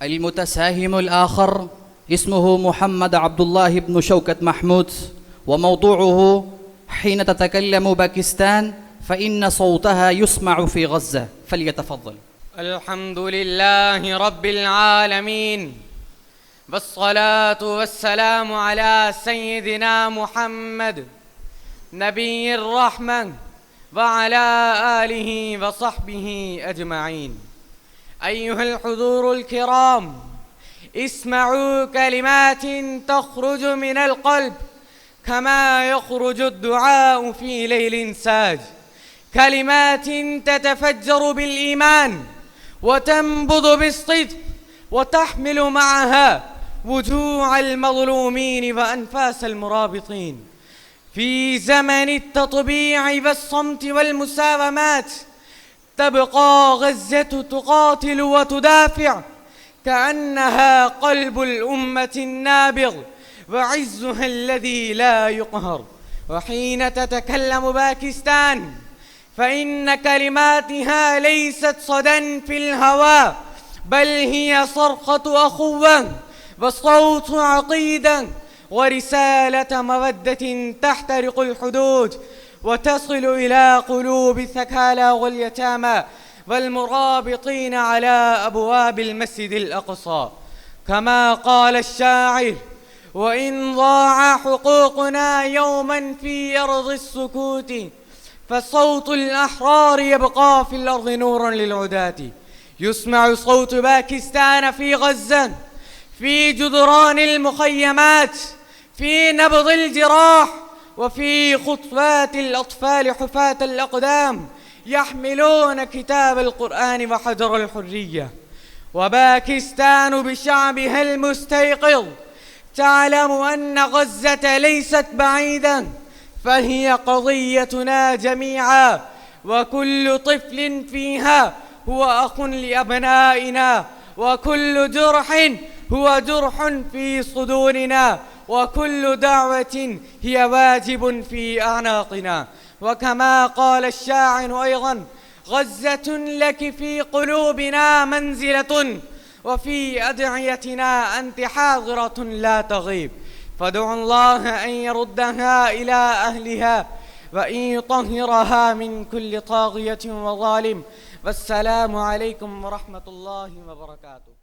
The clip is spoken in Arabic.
المتساهم الآخر اسمه محمد عبد الله بن شوكة محمود، وموضوعه: حين تتكلم باكستان فإن صوتها يسمع في غزة. فليتفضل. الحمد لله رب العالمين، والصلاة والسلام على سيدنا محمد نبي الرحمة وعلى آله وصحبه أجمعين. أيها الحضور الكرام، اسمعوا كلمات تخرج من القلب كما يخرج الدعاء في ليل ساج، كلمات تتفجر بالإيمان وتنبض بالصدق وتحمل معها وجوع المظلومين وأنفاس المرابطين. في زمن التطبيع والصمت والمساومات تبقى غزة تقاتل وتدافع كأنها قلب الأمة النابض وعزها الذي لا يقهر. وحين تتكلم باكستان فإن كلماتها ليست صدى في الهواء، بل هي صرخة أخوة وصوت عقيدة ورسالة مودة تحترق الحدود وتصل إلى قلوب الثكالى واليتامى والمرابطين على أبواب المسجد الأقصى. كما قال الشاعر: وإن ضاع حقوقنا يوما في أرض السكوت فصوت الأحرار يبقى في الأرض نورا للعداة. يسمع صوت باكستان في غزة، في جدران المخيمات، في نبض الجراح، وفي خطوات الأطفال حفاة الأقدام يحملون كتاب القرآن وحجر الحرية. وباكستان بشعبها المستيقظ تعلم أن غزة ليست بعيدة، فهي قضيتنا جميعا، وكل طفل فيها هو أخ لأبنائنا، وكل جرح هو جرح في صدورنا، وكل دعوة هي واجب في أعناقنا. وكما قال الشاعر أيضا: غزة لك في قلوبنا منزلة، وفي أدعيتنا أنت حاضرة لا تغيب. فادعوا الله أن يردها إلى أهلها وأن يطهرها من كل طاغية وظالم. والسلام عليكم ورحمة الله وبركاته.